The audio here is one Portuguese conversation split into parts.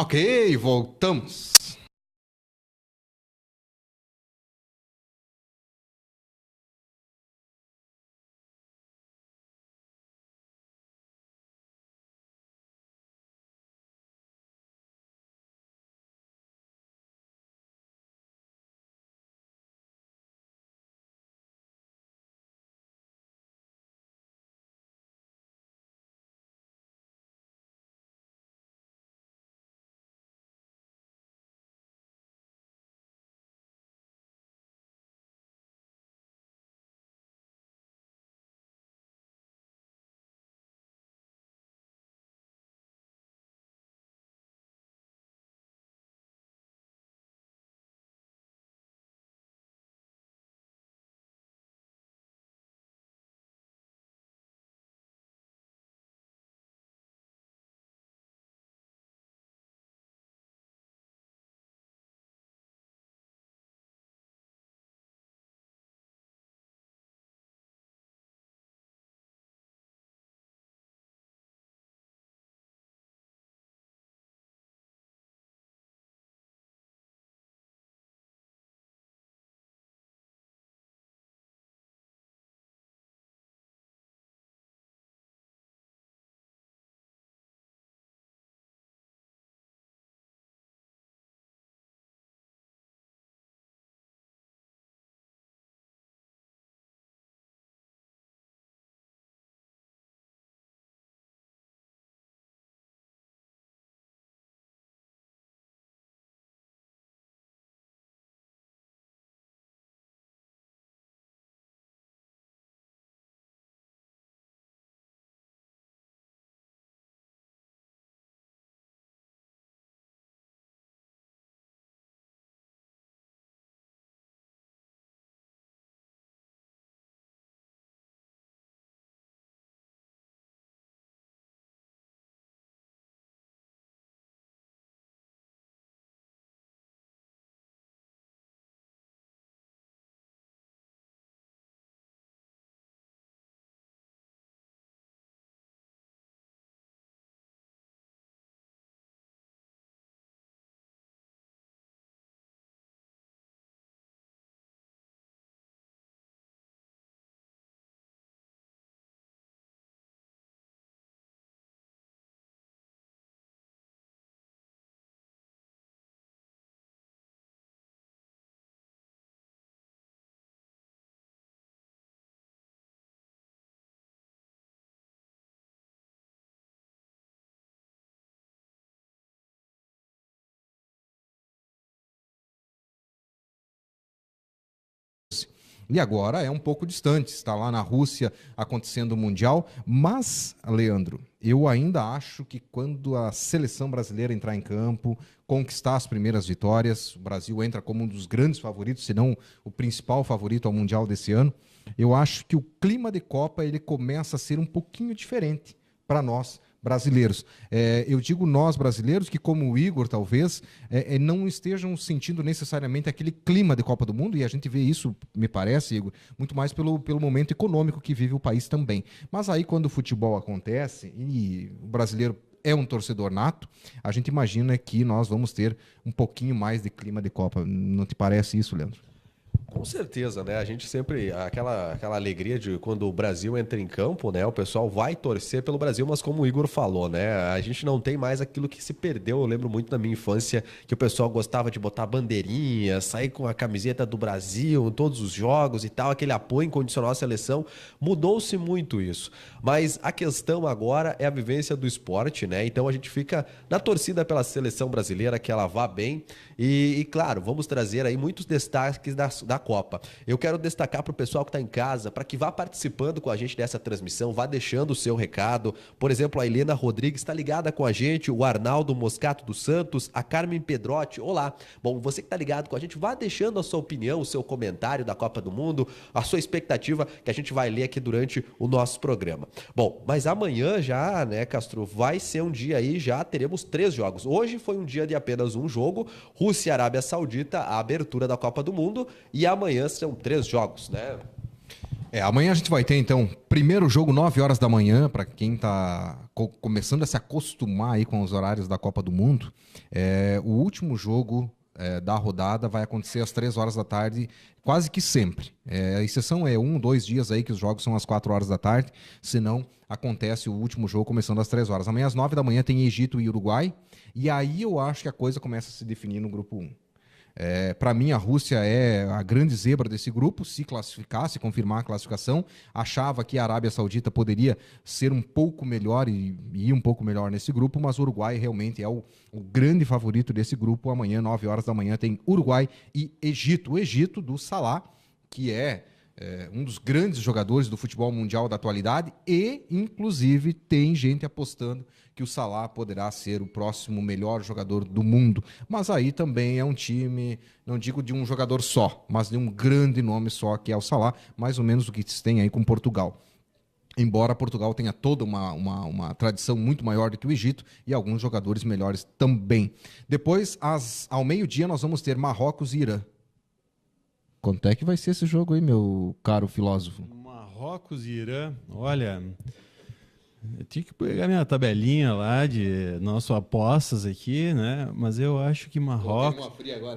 Ok, voltamos. E agora é um pouco distante, está lá na Rússia acontecendo o Mundial, mas, Leandro, eu ainda acho que quando a seleção brasileira entrar em campo, conquistar as primeiras vitórias, o Brasil entra como um dos grandes favoritos, se não o principal favorito ao Mundial desse ano, eu acho que o clima de Copa ele começa a ser um pouquinho diferente para nós brasileiros. Eu digo nós brasileiros que, como o Igor, talvez, não estejam sentindo necessariamente aquele clima de Copa do Mundo, e a gente vê isso, me parece, Igor, muito mais pelo momento econômico que vive o país também. Mas aí, quando o futebol acontece, e o brasileiro é um torcedor nato, a gente imagina que nós vamos ter um pouquinho mais de clima de Copa. Não te parece isso, Leandro? Com certeza, né? A gente sempre, aquela alegria de quando o Brasil entra em campo, né? O pessoal vai torcer pelo Brasil, mas como o Igor falou, né? A gente não tem mais aquilo que se perdeu. Eu lembro muito da minha infância que o pessoal gostava de botar bandeirinha, sair com a camiseta do Brasil em todos os jogos e tal, aquele apoio incondicional à seleção. Mudou-se muito isso. Mas a questão agora é a vivência do esporte, né? Então a gente fica na torcida pela seleção brasileira, que ela vá bem. Claro, vamos trazer aí muitos destaques da Copa. Eu quero destacar para o pessoal que está em casa, para que vá participando com a gente dessa transmissão, vá deixando o seu recado. Por exemplo, a Helena Rodrigues está ligada com a gente, o Arnaldo Moscato dos Santos, a Carmen Pedrotti. Olá. Bom, você que está ligado com a gente, vá deixando a sua opinião, o seu comentário da Copa do Mundo, a sua expectativa, que a gente vai ler aqui durante o nosso programa. Bom, mas amanhã já, né, Castro, vai ser um dia aí, já teremos 3 jogos. Hoje foi um dia de apenas um jogo, Rússia e Arábia Saudita, a abertura da Copa do Mundo, e amanhã são 3 jogos, né? Amanhã a gente vai ter, então, Primeiro jogo, 9 horas da manhã, para quem está começando a se acostumar aí com os horários da Copa do Mundo. O último jogo da rodada vai acontecer às 3 horas da tarde, quase que sempre. A exceção é 2 dias aí que os jogos são às 4 horas da tarde, senão acontece o último jogo começando às 3 horas. Amanhã às 9 da manhã tem Egito e Uruguai, e aí eu acho que a coisa começa a se definir no grupo 1. Para mim, a Rússia é a grande zebra desse grupo, se classificar, se confirmar a classificação. Achava que a Arábia Saudita poderia ser um pouco melhor e ir um pouco melhor nesse grupo, mas o Uruguai realmente é o grande favorito desse grupo. Amanhã, 9 horas da manhã, tem Uruguai e Egito. O Egito do Salah, que é um dos grandes jogadores do futebol mundial da atualidade e, inclusive, tem gente apostando que o Salah poderá ser o próximo melhor jogador do mundo. Mas aí também é um time, não digo de um jogador só, mas de um grande nome só, que é o Salah, mais ou menos o que se tem aí com Portugal. Embora Portugal tenha toda uma tradição muito maior do que o Egito e alguns jogadores melhores também. Depois, ao meio-dia, nós vamos ter Marrocos e Irã. Quanto é que vai ser esse jogo aí, meu caro filósofo? Marrocos e Irã, olha, eu tinha que pegar minha tabelinha lá de nosso apostas aqui, né? Mas eu acho que Marrocos,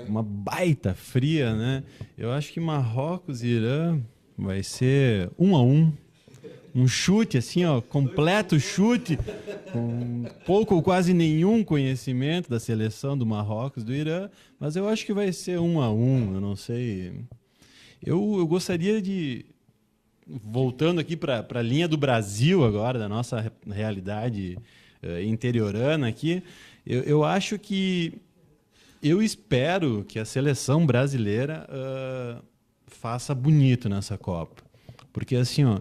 uma baita fria, né? Eu acho que Marrocos e Irã vai ser 1-1. Um chute assim, ó, completo chute, com pouco ou quase nenhum conhecimento da seleção do Marrocos, do Irã, mas eu acho que vai ser 1-1, eu não sei. Eu gostaria de, voltando aqui para a linha do Brasil agora, da nossa realidade interiorana aqui, eu acho que, eu espero que a seleção brasileira faça bonito nessa Copa, porque assim, ó,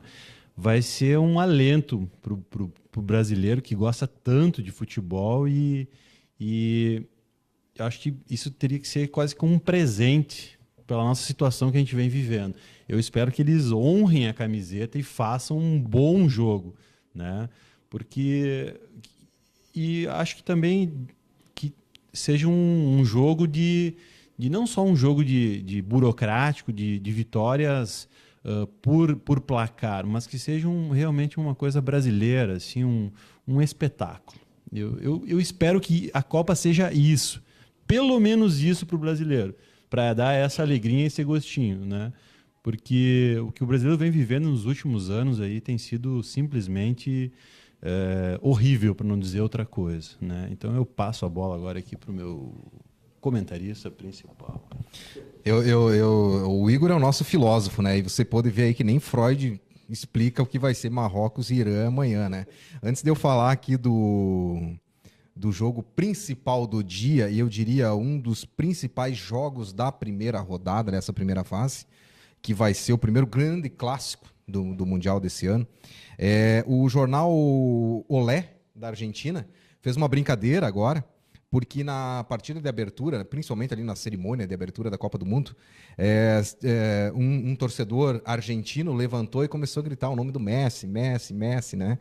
vai ser um alento pro brasileiro que gosta tanto de futebol e eu acho que isso teria que ser quase como um presente pela nossa situação que a gente vem vivendo. Eu espero que eles honrem a camiseta e façam um bom jogo, né? Porque acho que também que seja um jogo de não só um jogo de burocrático, de vitórias por placar, mas que seja realmente uma coisa brasileira, assim, um espetáculo. Eu espero que a Copa seja isso, pelo menos isso para o brasileiro, para dar essa alegria e esse gostinho, né? Porque o que o brasileiro vem vivendo nos últimos anos aí tem sido simplesmente horrível, para não dizer outra coisa, né? Então eu passo a bola agora aqui para o meu comentarista principal. O Igor é o nosso filósofo, né? E você pode ver aí que nem Freud explica o que vai ser Marrocos e Irã amanhã, né? Antes de eu falar aqui do jogo principal do dia, e eu diria um dos principais jogos da primeira rodada, dessa primeira fase, que vai ser o primeiro grande clássico do Mundial desse ano, o jornal Olé, da Argentina, fez uma brincadeira agora, porque na partida de abertura, principalmente ali na cerimônia de abertura da Copa do Mundo, um torcedor argentino levantou e começou a gritar o nome do Messi, Messi, Messi, né?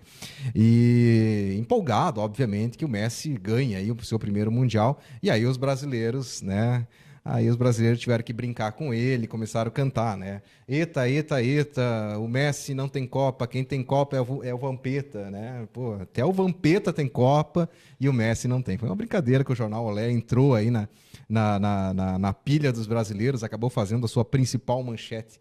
E empolgado, obviamente, que o Messi ganha aí o seu primeiro Mundial. E aí os brasileiros, né? Aí os brasileiros tiveram que brincar com ele, começaram a cantar, né? Eita, eita, eita, o Messi não tem Copa, quem tem Copa é o Vampeta, né? Pô, até o Vampeta tem Copa e o Messi não tem. Foi uma brincadeira que o jornal Olé entrou aí na pilha dos brasileiros, acabou fazendo a sua principal manchete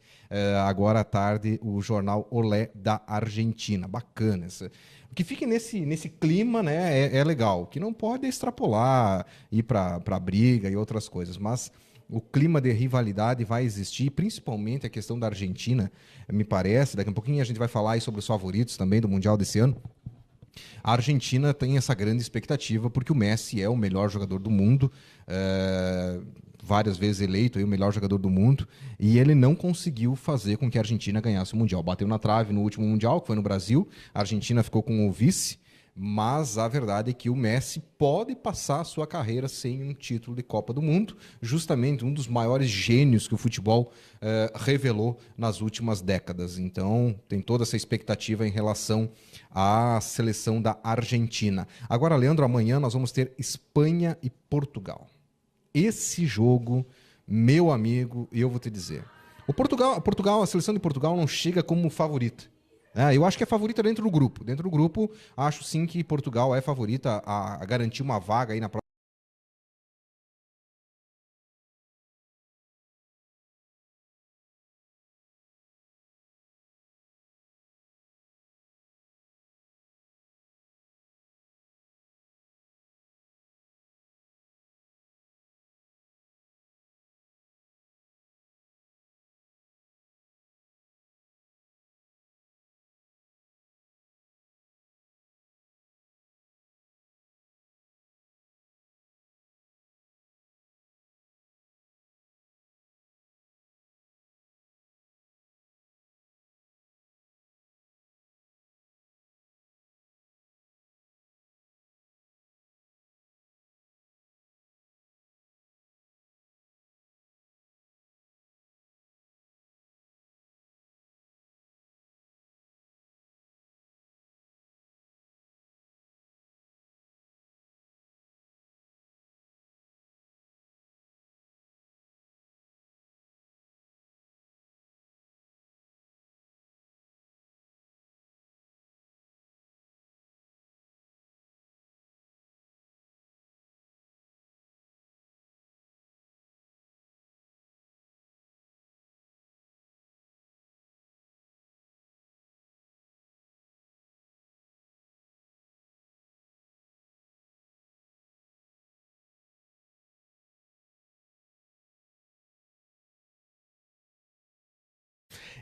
agora à tarde, o jornal Olé da Argentina. Bacana essa. O que fique nesse clima, né, é legal. O que não pode é extrapolar, ir para briga e outras coisas. Mas o clima de rivalidade vai existir, principalmente a questão da Argentina, me parece. Daqui a pouquinho a gente vai falar aí sobre os favoritos também do Mundial desse ano. A Argentina tem essa grande expectativa, porque o Messi é o melhor jogador do mundo, várias vezes eleito aí o melhor jogador do mundo, e ele não conseguiu fazer com que a Argentina ganhasse o Mundial. Bateu na trave no último Mundial, que foi no Brasil, a Argentina ficou com o vice, mas a verdade é que o Messi pode passar a sua carreira sem um título de Copa do Mundo, justamente um dos maiores gênios que o futebol revelou nas últimas décadas. Então, tem toda essa expectativa em relação à seleção da Argentina. Agora, Leandro, amanhã nós vamos ter Espanha e Portugal. Esse jogo, meu amigo, eu vou te dizer. A seleção de Portugal não chega como favorita. Eu acho que é favorita dentro do grupo. Dentro do grupo, acho sim que Portugal é favorita a garantir uma vaga aí na próxima.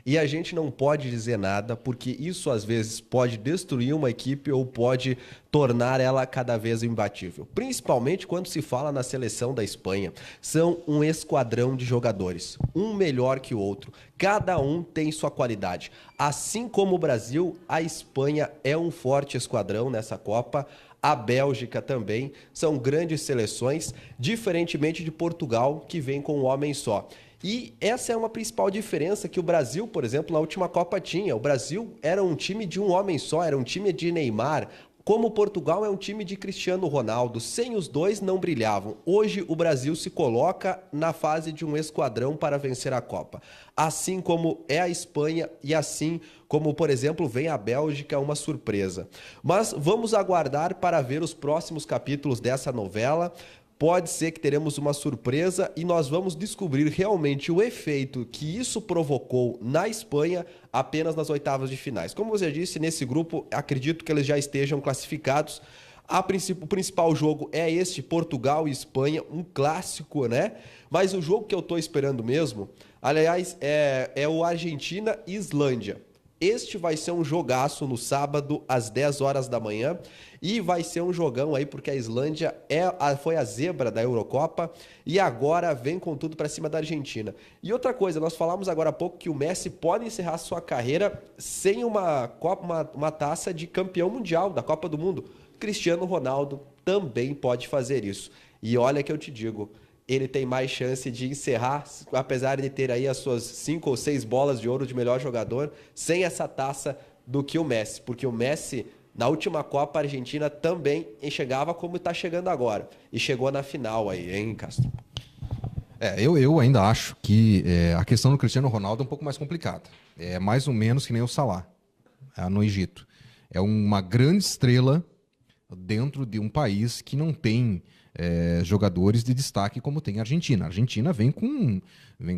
E a gente não pode dizer nada, porque isso às vezes pode destruir uma equipe ou pode tornar ela cada vez imbatível. Principalmente quando se fala na seleção da Espanha. São um esquadrão de jogadores, um melhor que o outro. Cada um tem sua qualidade. Assim como o Brasil, a Espanha é um forte esquadrão nessa Copa. A Bélgica também. São grandes seleções, diferentemente de Portugal, que vem com um homem só. E essa é uma principal diferença que o Brasil, por exemplo, na última Copa tinha. O Brasil era um time de um homem só, era um time de Neymar. Como Portugal é um time de Cristiano Ronaldo, sem os dois não brilhavam. Hoje o Brasil se coloca na fase de um esquadrão para vencer a Copa. Assim como é a Espanha e assim como, por exemplo, vem a Bélgica, uma surpresa. Mas vamos aguardar para ver os próximos capítulos dessa novela. Pode ser que teremos uma surpresa e nós vamos descobrir realmente o efeito que isso provocou na Espanha apenas nas oitavas de finais. Como você disse, nesse grupo, acredito que eles já estejam classificados. O principal jogo é este, Portugal e Espanha, um clássico, né? Mas o jogo que eu estou esperando mesmo, aliás, é o Argentina e Islândia. Este vai ser um jogaço no sábado, às 10 horas da manhã. E vai ser um jogão aí, porque a Islândia foi a zebra da Eurocopa e agora vem com tudo para cima da Argentina. E outra coisa, nós falamos agora há pouco que o Messi pode encerrar sua carreira sem uma taça de campeão mundial da Copa do Mundo. Cristiano Ronaldo também pode fazer isso. E olha que eu te digo, ele tem mais chance de encerrar, apesar de ter aí as suas 5 ou 6 bolas de ouro de melhor jogador, sem essa taça do que o Messi. Porque o Messi, na última Copa, a Argentina também chegava como está chegando agora. E chegou na final aí, hein, Castro? Eu ainda acho que a questão do Cristiano Ronaldo é um pouco mais complicada. É mais ou menos que nem o Salah, no Egito. É uma grande estrela dentro de um país que não tem jogadores de destaque como tem a Argentina. A Argentina vem com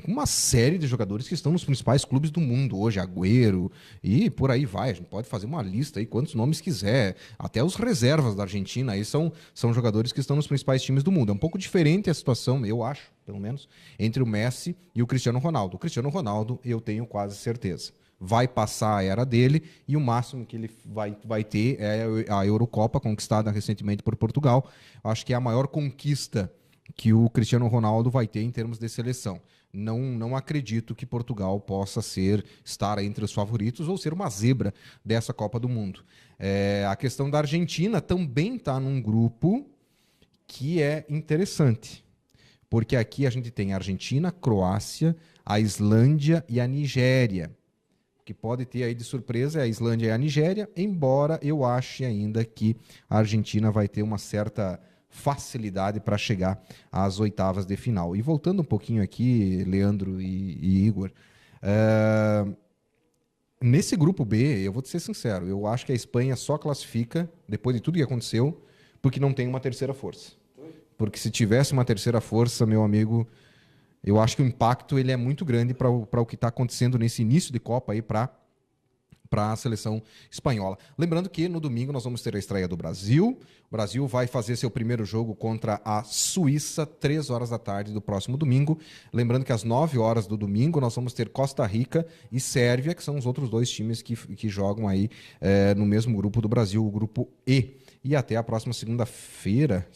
uma série de jogadores que estão nos principais clubes do mundo hoje, Agüero e por aí vai. A gente pode fazer uma lista aí, quantos nomes quiser. Até os reservas da Argentina aí são jogadores que estão nos principais times do mundo. É um pouco diferente a situação, eu acho, pelo menos, entre o Messi e o Cristiano Ronaldo. O Cristiano Ronaldo, eu tenho quase certeza, vai passar a era dele e o máximo que ele vai ter é a Eurocopa, conquistada recentemente por Portugal. Acho que é a maior conquista que o Cristiano Ronaldo vai ter em termos de seleção. Não acredito que Portugal possa estar entre os favoritos ou ser uma zebra dessa Copa do Mundo. A questão da Argentina também está num grupo que é interessante, porque aqui a gente tem a Argentina, a Croácia, a Islândia e a Nigéria. Que pode ter aí de surpresa é a Islândia e a Nigéria, embora eu ache ainda que a Argentina vai ter uma certa facilidade para chegar às oitavas de final. E voltando um pouquinho aqui, Leandro e Igor, nesse grupo B, eu vou te ser sincero, eu acho que a Espanha só classifica, depois de tudo que aconteceu, porque não tem uma terceira força. Porque se tivesse uma terceira força, meu amigo, eu acho que o impacto ele é muito grande para o que está acontecendo nesse início de Copa aí para a seleção espanhola. Lembrando que no domingo nós vamos ter a estreia do Brasil. O Brasil vai fazer seu primeiro jogo contra a Suíça, 3 horas da tarde do próximo domingo. Lembrando que às 9 horas do domingo nós vamos ter Costa Rica e Sérvia, que são os outros 2 times que jogam aí no mesmo grupo do Brasil, o grupo E. E até a próxima segunda-feira,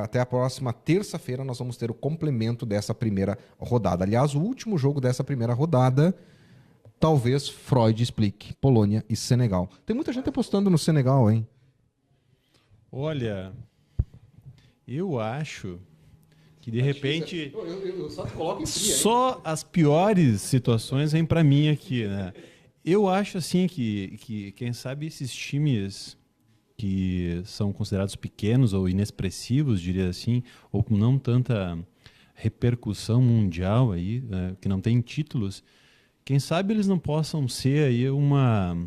até a próxima terça-feira nós vamos ter o complemento dessa primeira rodada. Aliás, o último jogo dessa primeira rodada, talvez Freud explique, Polônia e Senegal. Tem muita gente apostando no Senegal, hein? Olha, eu acho que de repente eu só te coloco em fria, só as piores situações vêm para mim aqui, né? Eu acho assim que quem sabe esses times que são considerados pequenos ou inexpressivos, diria assim, ou com não tanta repercussão mundial aí, né, que não tem títulos, quem sabe eles não possam ser aí uma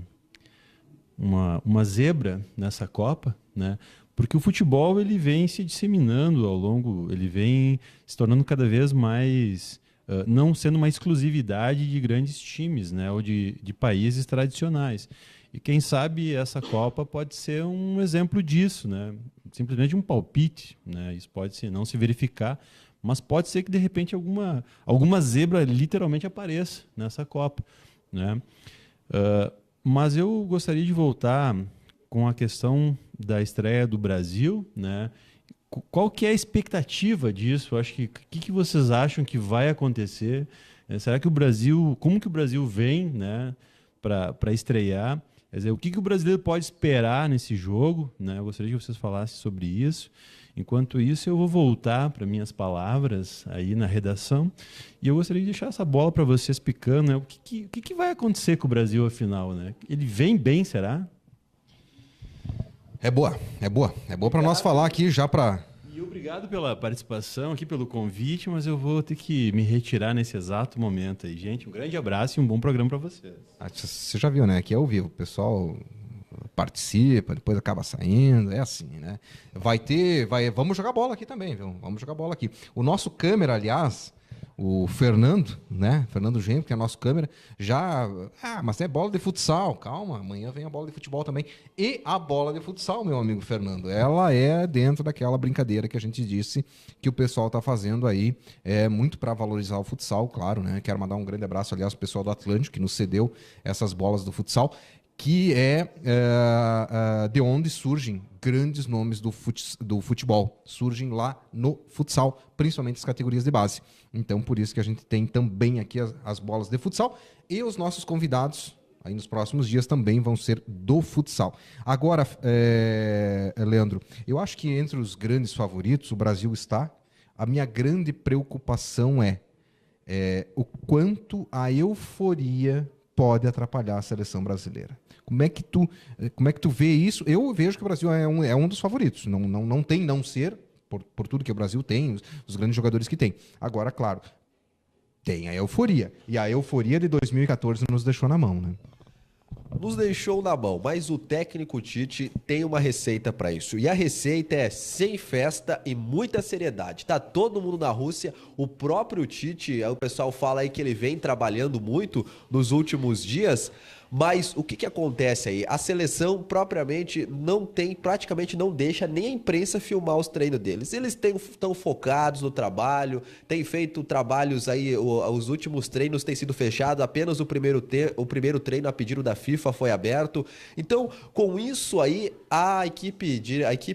zebra nessa Copa, né? Porque o futebol ele vem se disseminando ao longo, ele vem se tornando cada vez mais, não sendo uma exclusividade de grandes times, né, ou de países tradicionais. E quem sabe essa Copa pode ser um exemplo disso, né? Simplesmente um palpite, né? Isso pode não se verificar, mas pode ser que de repente alguma zebra literalmente apareça nessa Copa, né? Mas eu gostaria de voltar com a questão da estreia do Brasil, né? Qual que é a expectativa disso? Eu acho que o que vocês acham que vai acontecer? Será que como que o Brasil vem, né, para estrear? Quer dizer, o que o brasileiro pode esperar nesse jogo, né? Eu gostaria que vocês falassem sobre isso. Enquanto isso, eu vou voltar para minhas palavras aí na redação e eu gostaria de deixar essa bola para vocês picando, né? O que vai acontecer com o Brasil, afinal, né? Ele vem bem, será? É boa para nós falar aqui já para... E obrigado pela participação aqui, pelo convite, mas eu vou ter que me retirar nesse exato momento aí. Gente, um grande abraço e um bom programa para vocês. Você já viu, né? Aqui é ao vivo. O pessoal participa, depois acaba saindo. É assim, né? Vamos jogar bola aqui também, viu? Vamos jogar bola aqui. O nosso câmera, aliás, o Fernando, né? Fernando Genro, que é nosso câmera, mas é bola de futsal. Calma, amanhã vem a bola de futebol também. E a bola de futsal, meu amigo Fernando, ela é dentro daquela brincadeira que a gente disse que o pessoal está fazendo aí, muito para valorizar o futsal, claro, né? Quero mandar um grande abraço, aliás, pro pessoal do Atlântico, que nos cedeu essas bolas do futsal, que de onde surgem grandes nomes do futebol. Surgem lá no futsal, principalmente as categorias de base. Então, por isso que a gente tem também aqui as bolas de futsal. E os nossos convidados, aí nos próximos dias, também vão ser do futsal. Agora, Leandro, eu acho que entre os grandes favoritos, o Brasil está. A minha grande preocupação é o quanto a euforia pode atrapalhar a seleção brasileira. Como é que tu vê isso? Eu vejo que o Brasil é um dos favoritos. Não tem não ser, por tudo que o Brasil tem, os grandes jogadores que tem. Agora, claro, tem a euforia. E a euforia de 2014 nos deixou na mão, né? Nos deixou na mão, mas o técnico Tite tem uma receita para isso. E a receita é sem festa e muita seriedade. Tá todo mundo na Rússia, o próprio Tite, o pessoal fala aí que ele vem trabalhando muito nos últimos dias. Mas o que acontece aí? A seleção propriamente praticamente não deixa nem a imprensa filmar os treinos deles. Eles estão focados no trabalho, têm feito trabalhos aí, os últimos treinos têm sido fechados, apenas o primeiro treino a pedido da FIFA foi aberto. Então, com isso aí, a equipe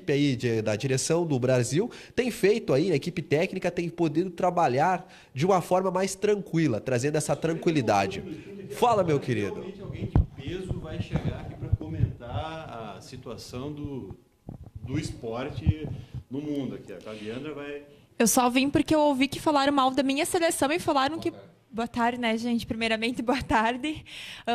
aí da direção do Brasil tem feito aí, a equipe técnica tem podido trabalhar de uma forma mais tranquila, trazendo essa tranquilidade. Fala, meu querido. Alguém de peso vai chegar aqui para comentar a situação do esporte no mundo aqui. A Leandra vai... Eu só vim porque eu ouvi que falaram mal da minha seleção e falaram que... Boa tarde, né, gente? Primeiramente, boa tarde.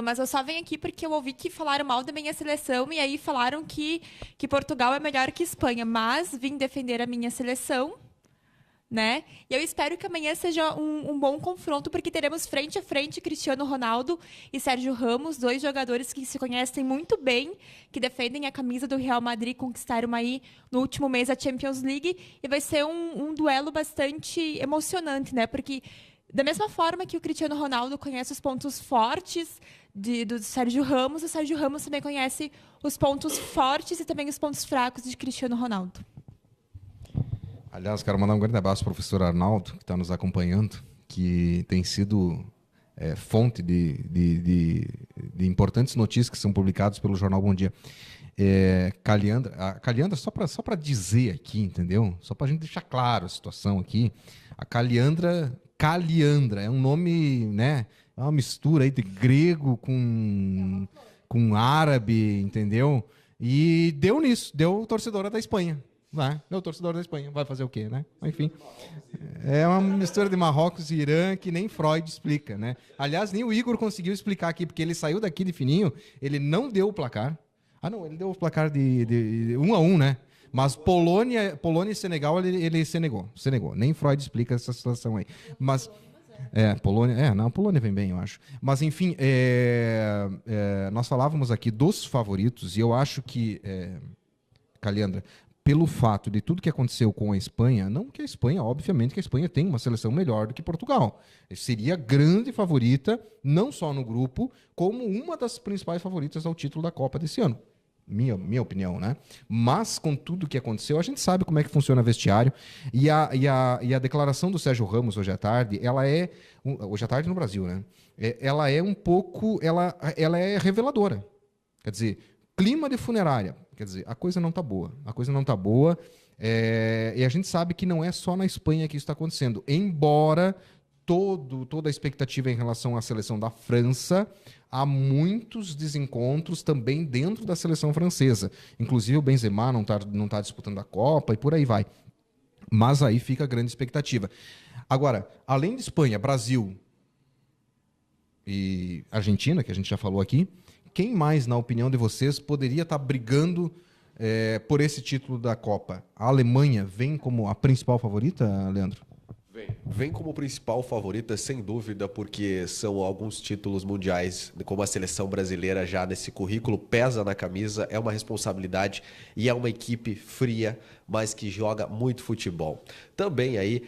Mas eu só venho aqui porque eu ouvi que falaram mal da minha seleção e aí falaram que Portugal é melhor que Espanha. Mas vim defender a minha seleção. né? E eu espero que amanhã seja um bom confronto, porque teremos frente a frente Cristiano Ronaldo e Sérgio Ramos, 2 jogadores que se conhecem muito bem, que defendem a camisa do Real Madrid, conquistaram aí no último mês a Champions League, e vai ser um duelo bastante emocionante, né? Porque da mesma forma que o Cristiano Ronaldo conhece os pontos fortes do Sérgio Ramos, o Sérgio Ramos também conhece os pontos fortes e também os pontos fracos de Cristiano Ronaldo. Aliás, quero mandar um grande abraço ao professor Arnaldo, que está nos acompanhando, que tem sido fonte de importantes notícias que são publicadas pelo jornal Bom Dia. Caliandra, só para dizer aqui, entendeu? Só para a gente deixar claro a situação aqui. A Caliandra é um nome, né? É uma mistura aí de grego com árabe, entendeu? E deu torcedora da Espanha. Deu torcedor da Espanha. Vai fazer o quê, né? Enfim. É uma mistura de Marrocos e Irã que nem Freud explica, né? Aliás, nem o Igor conseguiu explicar aqui, porque ele saiu daqui de fininho, ele não deu o placar. Não, ele deu o placar de 1-1, né? Mas Polônia e Senegal, ele se negou. Nem Freud explica essa situação aí. Mas... Polônia... a Polônia vem bem, eu acho. Mas, enfim, nós falávamos aqui dos favoritos, e eu acho que, Caliandra, pelo fato de tudo que aconteceu com a Espanha, não que a Espanha, obviamente que a Espanha tem uma seleção melhor do que Portugal. Seria grande favorita, não só no grupo, como uma das principais favoritas ao título da Copa desse ano. Minha opinião, né? Mas, com tudo que aconteceu, a gente sabe como é que funciona vestiário. E a declaração do Sérgio Ramos hoje à tarde, hoje à tarde no Brasil, né? Ela é um pouco... Ela é reveladora. Quer dizer, clima de funerária. Quer dizer, a coisa não está boa. E a gente sabe que não é só na Espanha que isso está acontecendo. Embora toda a expectativa em relação à seleção da França, há muitos desencontros também dentro da seleção francesa. Inclusive o Benzema não tá disputando a Copa e por aí vai. Mas aí fica a grande expectativa. Agora, além de Espanha, Brasil e Argentina, que a gente já falou aqui, quem mais, na opinião de vocês, poderia estar brigando por esse título da Copa? A Alemanha vem como a principal favorita, Leandro? Vem como principal favorita, sem dúvida, porque são alguns títulos mundiais, como a seleção brasileira já nesse currículo, pesa na camisa, é uma responsabilidade e é uma equipe fria, mas que joga muito futebol. Também aí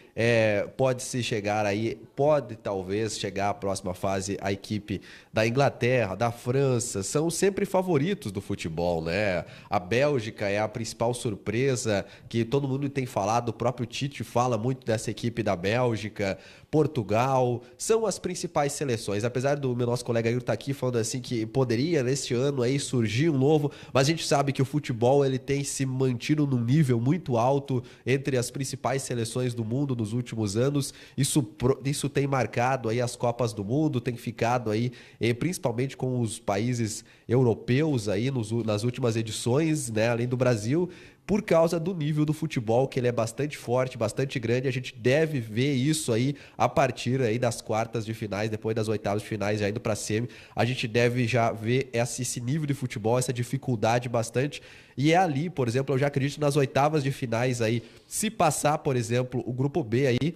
pode talvez chegar à próxima fase a equipe da Inglaterra, da França, são sempre favoritos do futebol, né? A Bélgica é a principal surpresa que todo mundo tem falado, o próprio Tite fala muito dessa equipe da Bélgica, Portugal, são as principais seleções. Apesar do meu nosso colega Igor estar aqui falando assim que poderia neste ano aí surgir um novo, mas a gente sabe que o futebol ele tem se mantido num nível muito alto entre as principais seleções do mundo nos últimos anos. Isso tem marcado aí as Copas do Mundo, tem ficado aí principalmente com os países europeus aí nas últimas edições, né, além do Brasil, por causa do nível do futebol, que ele é bastante forte, bastante grande. A gente deve ver isso aí a partir aí das quartas de finais, depois das oitavas de finais, já indo para a semi. A gente deve já ver esse nível de futebol, essa dificuldade bastante. E é ali, por exemplo, eu já acredito nas oitavas de finais aí, se passar, por exemplo, o grupo B aí,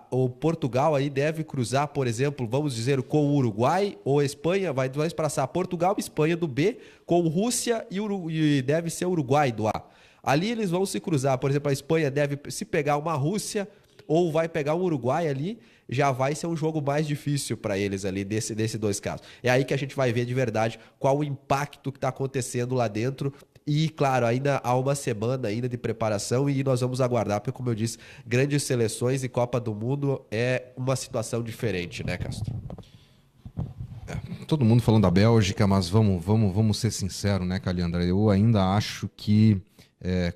o Portugal aí deve cruzar, por exemplo, vamos dizer, com o Uruguai ou a Espanha, vai passar Portugal e Espanha do B, com Rússia e deve ser o Uruguai do A. Ali eles vão se cruzar, por exemplo, a Espanha deve se pegar uma Rússia ou vai pegar um Uruguai ali, já vai ser um jogo mais difícil para eles ali, desses dois casos. É aí que a gente vai ver de verdade qual o impacto que está acontecendo lá dentro. E, claro, ainda há uma semana ainda de preparação e nós vamos aguardar, porque, como eu disse, grandes seleções e Copa do Mundo é uma situação diferente, né, Castro? Todo mundo falando da Bélgica, mas vamos ser sinceros, né, Caliandra? Eu ainda acho que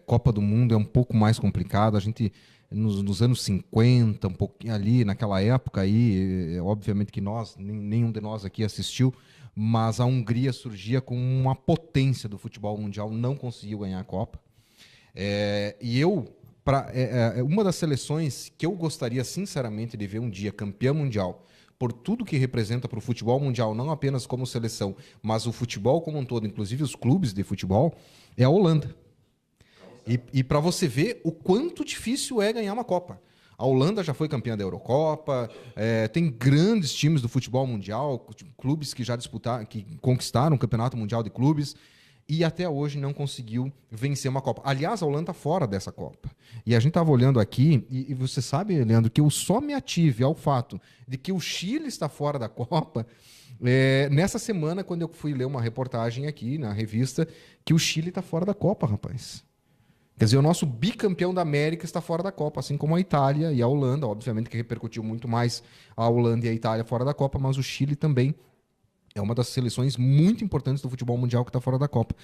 Copa do Mundo é um pouco mais complicado. A gente, nos anos 50, um pouquinho ali, naquela época aí, obviamente que nenhum de nós aqui assistiu, mas a Hungria surgia com uma potência do futebol mundial, não conseguiu ganhar a Copa. Uma das seleções que eu gostaria sinceramente de ver um dia campeã mundial, por tudo que representa para o futebol mundial, não apenas como seleção, mas o futebol como um todo, inclusive os clubes de futebol, é a Holanda. E para você ver o quanto difícil é ganhar uma Copa. A Holanda já foi campeã da Eurocopa, tem grandes times do futebol mundial, clubes que já disputaram, que conquistaram o Campeonato Mundial de Clubes, e até hoje não conseguiu vencer uma Copa. Aliás, a Holanda está fora dessa Copa. E a gente estava olhando aqui, e você sabe, Leandro, que eu só me ative ao fato de que o Chile está fora da Copa nessa semana, quando eu fui ler uma reportagem aqui na revista, que o Chile está fora da Copa, rapaz. Quer dizer, o nosso bicampeão da América está fora da Copa, assim como a Itália e a Holanda, obviamente que repercutiu muito mais a Holanda e a Itália fora da Copa, mas o Chile também é uma das seleções muito importantes do futebol mundial que está fora da Copa.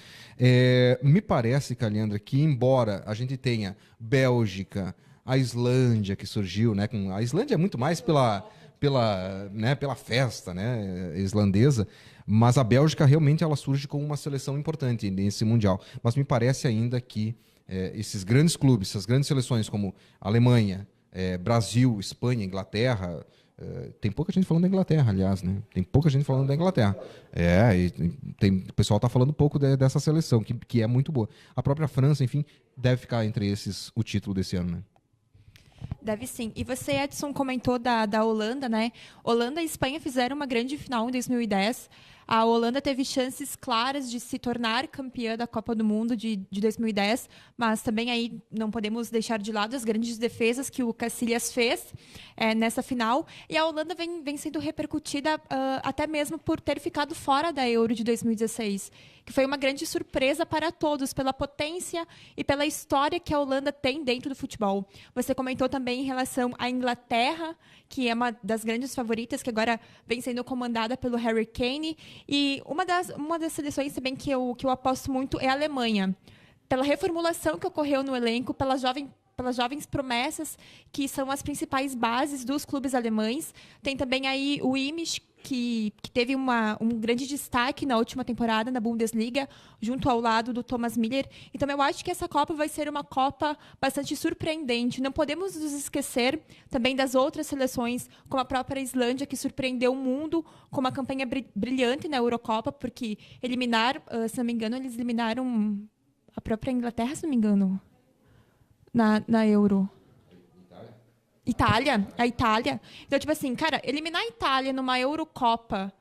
Me parece, Calhandra, que embora a gente tenha Bélgica, a Islândia que surgiu, né? A Islândia é muito mais pela festa, né, islandesa, mas a Bélgica realmente ela surge como uma seleção importante nesse Mundial. Mas me parece ainda que esses grandes clubes, essas grandes seleções como Alemanha, Brasil, Espanha, Inglaterra... tem pouca gente falando da Inglaterra, aliás, né? Tem pouca gente falando da Inglaterra. O pessoal está falando pouco dessa seleção, que é muito boa. A própria França, enfim, deve ficar entre esses o título desse ano, né? Deve sim. E você, Edson, comentou da Holanda, né? Holanda e Espanha fizeram uma grande final em 2010. A Holanda teve chances claras de se tornar campeã da Copa do Mundo de 2010, mas também aí não podemos deixar de lado as grandes defesas que o Casillas fez nessa final. E a Holanda vem sendo repercutida até mesmo por ter ficado fora da Euro de 2016, que foi uma grande surpresa para todos, pela potência e pela história que a Holanda tem dentro do futebol. Você comentou também em relação à Inglaterra, que é uma das grandes favoritas, que agora vem sendo comandada pelo Harry Kane. E uma das seleções também que eu aposto muito é a Alemanha. Pela reformulação que ocorreu no elenco, pelas jovens promessas, que são as principais bases dos clubes alemães. Tem também aí o Kimmich, que teve um grande destaque na última temporada na Bundesliga, junto ao lado do Thomas Müller. Então, eu acho que essa Copa vai ser uma Copa bastante surpreendente. Não podemos nos esquecer também das outras seleções, como a própria Islândia, que surpreendeu o mundo com uma campanha brilhante na Eurocopa, porque se não me engano, eles eliminaram a própria Inglaterra, se não me engano, na Euro. A Itália. Então, tipo assim, cara, eliminar a Itália numa Eurocopa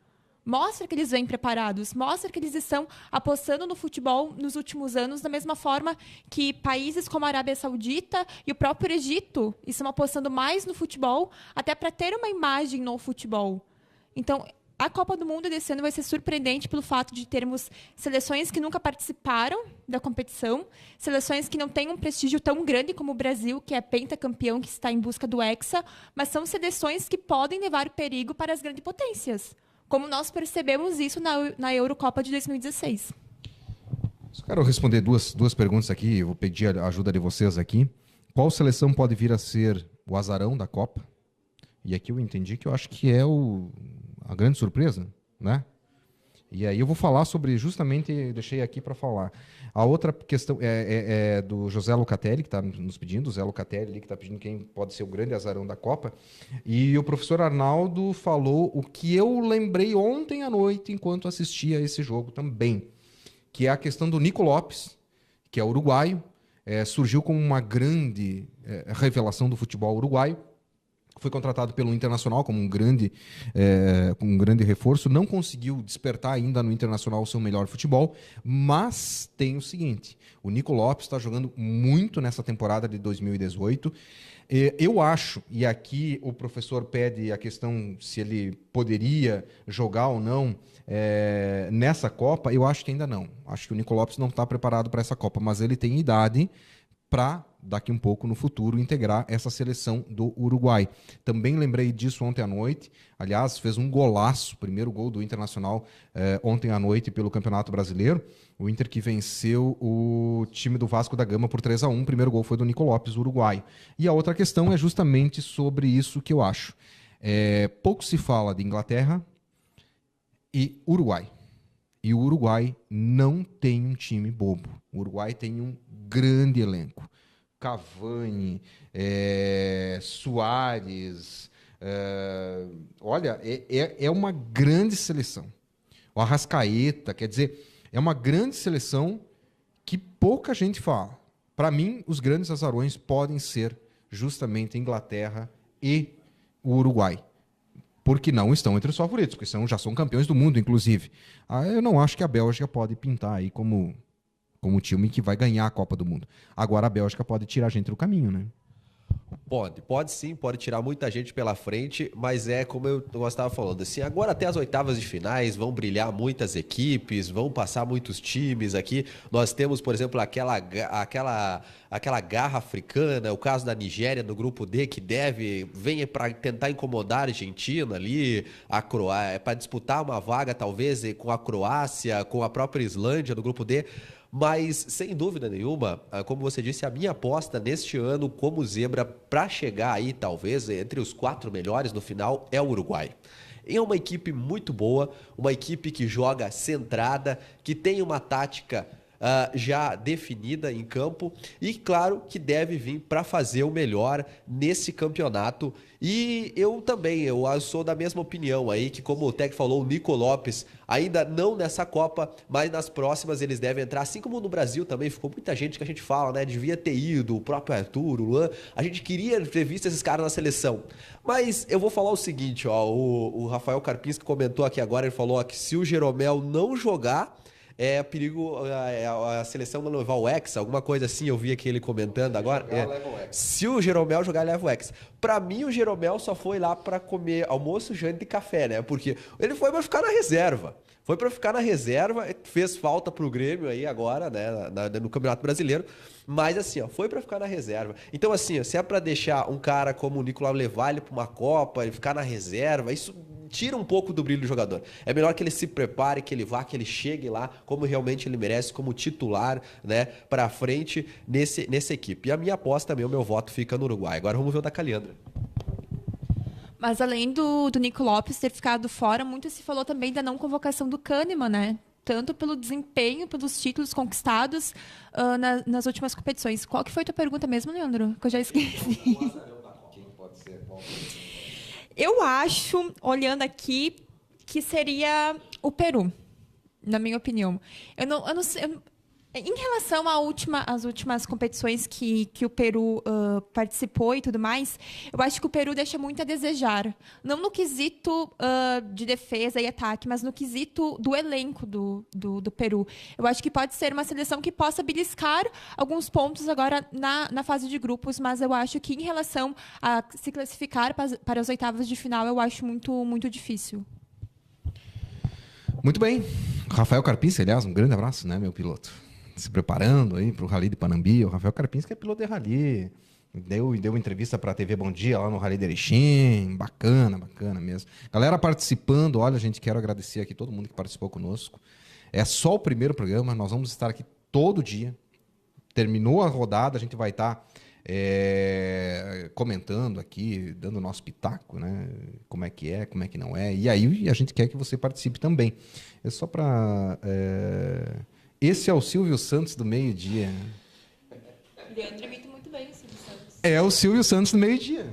mostra que eles vêm preparados, mostra que eles estão apostando no futebol nos últimos anos, da mesma forma que países como a Arábia Saudita e o próprio Egito estão apostando mais no futebol, até para ter uma imagem no futebol. Então, a Copa do Mundo desse ano vai ser surpreendente pelo fato de termos seleções que nunca participaram da competição, seleções que não têm um prestígio tão grande como o Brasil, que é pentacampeão, que está em busca do Hexa, mas são seleções que podem levar perigo para as grandes potências, como nós percebemos isso na Eurocopa de 2016. Quero responder duas perguntas aqui, eu vou pedir a ajuda de vocês aqui. Qual seleção pode vir a ser o azarão da Copa? E aqui eu entendi que eu acho que é a grande surpresa, né? E aí eu vou falar sobre, justamente, deixei aqui para falar. A outra questão é do José Locatelli, que está nos pedindo, o Zé Locatelli, que está pedindo quem pode ser o grande azarão da Copa. E o professor Arnaldo falou o que eu lembrei ontem à noite, enquanto assistia esse jogo também, que é a questão do Nico Lopes, que é uruguaio, surgiu como uma grande revelação do futebol uruguaio. Foi contratado pelo Internacional como um grande reforço, não conseguiu despertar ainda no Internacional o seu melhor futebol, mas tem o seguinte, o Nico Lopes está jogando muito nessa temporada de 2018, eu acho, e aqui o professor pede a questão se ele poderia jogar ou não nessa Copa, eu acho que ainda não, acho que o Nico Lopes não está preparado para essa Copa, mas ele tem idade para, daqui um pouco no futuro, integrar essa seleção do Uruguai. Também lembrei disso ontem à noite. Aliás, fez um golaço, primeiro gol do Internacional ontem à noite pelo Campeonato Brasileiro. O Inter que venceu o time do Vasco da Gama por 3-1. O primeiro gol foi do Nico Lopes, uruguaio. E a outra questão é justamente sobre isso que eu acho. Pouco se fala de Inglaterra e Uruguai. E o Uruguai não tem um time bobo. O Uruguai tem um grande elenco. Cavani, Suárez. Olha, é uma grande seleção. O Arrascaeta, quer dizer, é uma grande seleção que pouca gente fala. Para mim, os grandes azarões podem ser justamente Inglaterra e o Uruguai. Porque não estão entre os favoritos, porque já são campeões do mundo, inclusive. Eu não acho que a Bélgica pode pintar aí como time que vai ganhar a Copa do Mundo. Agora a Bélgica pode tirar a gente do caminho, né? Pode sim, pode tirar muita gente pela frente, mas é como eu estava falando, assim, agora até as oitavas de finais vão brilhar muitas equipes, vão passar muitos times aqui. Nós temos, por exemplo, aquela garra africana, o caso da Nigéria no grupo D, que vem para tentar incomodar a Argentina ali, para disputar uma vaga talvez com a Croácia, com a própria Islândia no grupo D. Mas, sem dúvida nenhuma, como você disse, a minha aposta neste ano como zebra para chegar aí, talvez, entre os 4 melhores no final, é o Uruguai. É uma equipe muito boa, uma equipe que joga centrada, que tem uma tática já definida em campo e, claro, que deve vir para fazer o melhor nesse campeonato. E eu sou da mesma opinião aí, que como o Tec falou, o Nico Lopes, ainda não nessa Copa, mas nas próximas eles devem entrar, assim como no Brasil também, ficou muita gente que a gente fala, né, devia ter ido, o próprio Arthur, o Luan, a gente queria ter visto esses caras na seleção. Mas eu vou falar o seguinte, ó, o Rafael Karpinski comentou aqui agora, ele falou que se o Jeromel não jogar, é perigo a seleção não levar o Hexa, alguma coisa assim, eu vi aqui ele comentando agora. Se o Jeromel jogar, leva o Hexa. Pra mim, o Jeromel só foi lá pra comer almoço, janta e café, né? Porque ele foi pra ficar na reserva. Foi pra ficar na reserva, fez falta pro Grêmio aí agora, né, no Campeonato Brasileiro. Mas assim, ó, foi pra ficar na reserva. Então assim, ó, se é pra deixar um cara como o Nicolau levar ele pra uma Copa, ele ficar na reserva, isso tira um pouco do brilho do jogador. É melhor que ele se prepare, que ele vá, que ele chegue lá como realmente ele merece, como titular, né, pra frente nessa equipe. E a minha aposta também, o meu voto fica no Uruguai. Agora vamos ver o da Caliandra. Mas além do Nico Lopes ter ficado fora, muito se falou também da não convocação do Kahneman, né? Tanto pelo desempenho, pelos títulos conquistados nas últimas competições. Qual que foi a tua pergunta mesmo, Leandro? Que eu já esqueci. Quem pode ser? Eu acho, olhando aqui, que seria o Peru, na minha opinião. Eu não sei... Em relação às últimas competições que o Peru participou e tudo mais, eu acho que o Peru deixa muito a desejar. Não no quesito de defesa e ataque, mas no quesito do elenco do Peru. Eu acho que pode ser uma seleção que possa beliscar alguns pontos agora na fase de grupos, mas eu acho que em relação a se classificar para as oitavas de final, eu acho muito, muito difícil. Muito bem. Rafael Karpinski, aliás, um grande abraço, né, meu piloto? Se preparando aí para o Rally de Panambi. O Rafael Karpinski é piloto de rally. Deu entrevista para a TV Bom Dia lá no Rally de Erechim. Bacana mesmo. Galera participando, olha, gente, quero agradecer aqui todo mundo que participou conosco. É só o primeiro programa, nós vamos estar aqui todo dia. Terminou a rodada, a gente vai estar comentando aqui, dando o nosso pitaco, né? Como é que não é. E aí a gente quer que você participe também. É só para... Esse é o Silvio Santos do meio-dia. Leandro imita muito bem o Silvio Santos. É o Silvio Santos do meio-dia.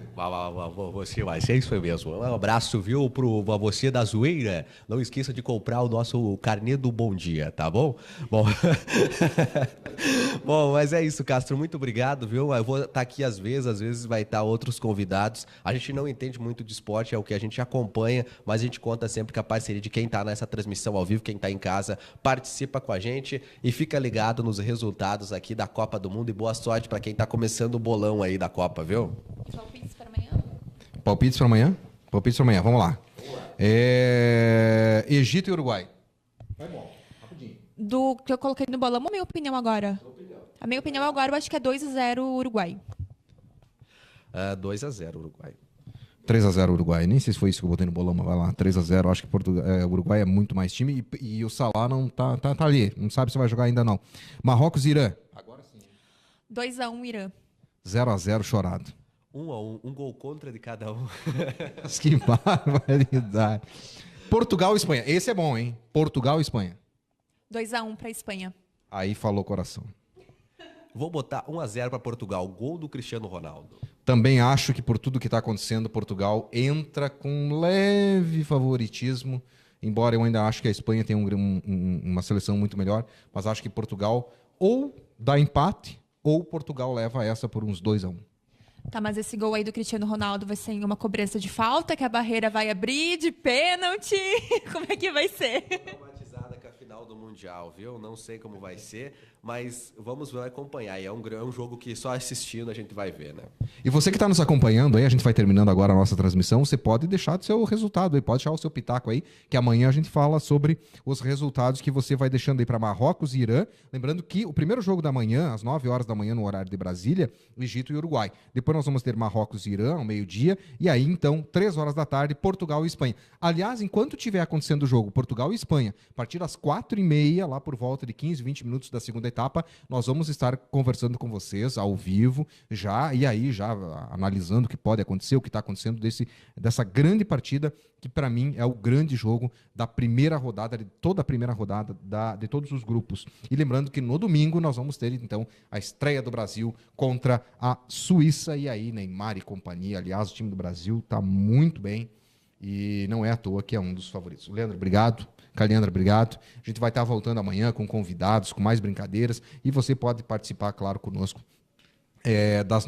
Você vai ser isso mesmo. Um abraço, viu, pra você da zoeira. Não esqueça de comprar o nosso carnê do Bom Dia, tá bom? Bom, bom, mas é isso, Castro. Muito obrigado, viu? Eu vou estar aqui às vezes vai estar outros convidados. A gente não entende muito de esporte, é o que a gente acompanha, mas a gente conta sempre com a parceria de quem está nessa transmissão ao vivo, quem está em casa, participa com a gente e fica ligado nos resultados aqui da Copa do Mundo e boa sorte para quem está começando o bolão aí da Copa, viu? Palpites para amanhã? Palpites para amanhã? Palpites para amanhã, vamos lá. Egito e Uruguai. Vai bom, rapidinho. Do que eu coloquei no bolão, a minha opinião agora? A minha opinião agora, eu acho que é 2-0 Uruguai. 2-0 Uruguai. 3-0 Uruguai. Nem sei se foi isso que eu botei no bolão, mas vai lá. 3-0. Acho que o Uruguai é muito mais time e o Salah não tá ali. Não sabe se vai jogar ainda não. Marrocos e Irã. Agora sim. 2-1 Irã. 0-0 chorado. 1-1. Um gol contra de cada um. Mas que barbaridade. Portugal e Espanha. Esse é bom, hein? Portugal e Espanha. 2-1 para Espanha. Aí falou coração. Vou botar 1-0 para Portugal. Gol do Cristiano Ronaldo. Também acho que por tudo que está acontecendo, Portugal entra com um leve favoritismo, embora eu ainda acho que a Espanha tem uma seleção muito melhor, mas acho que Portugal ou dá empate ou Portugal leva essa por uns 2-1. Tá, mas esse gol aí do Cristiano Ronaldo vai ser em uma cobrança de falta, que a barreira vai abrir, de pênalti? Como é que vai ser? Traumatizada com a final do Mundial, viu? Não sei como vai ser, mas vamos acompanhar. E é um jogo que só assistindo a gente vai ver, né? E você que está nos acompanhando aí, a gente vai terminando agora a nossa transmissão, você pode deixar o seu resultado aí, pode deixar o seu pitaco aí, que amanhã a gente fala sobre os resultados que você vai deixando aí para Marrocos e Irã. Lembrando que o primeiro jogo da manhã, às 9 horas da manhã, no horário de Brasília, Egito e Uruguai. Depois nós vamos ter Marrocos e Irã ao meio-dia, e aí então, 3 horas da tarde, Portugal e Espanha. Aliás, enquanto estiver acontecendo o jogo Portugal e Espanha, a partir das 4h30, lá por volta de 15, 20 minutos da segunda etapa, nós vamos estar conversando com vocês ao vivo, já, e aí já analisando o que pode acontecer, o que está acontecendo dessa grande partida, que para mim é o grande jogo da primeira rodada, de toda a primeira rodada de todos os grupos. E lembrando que no domingo nós vamos ter, então, a estreia do Brasil contra a Suíça, e aí Neymar e companhia. Aliás, o time do Brasil está muito bem, e não é à toa que é um dos favoritos. Leandro, obrigado. Caliandra, obrigado. A gente vai estar voltando amanhã com convidados, com mais brincadeiras, e você pode participar, claro, conosco das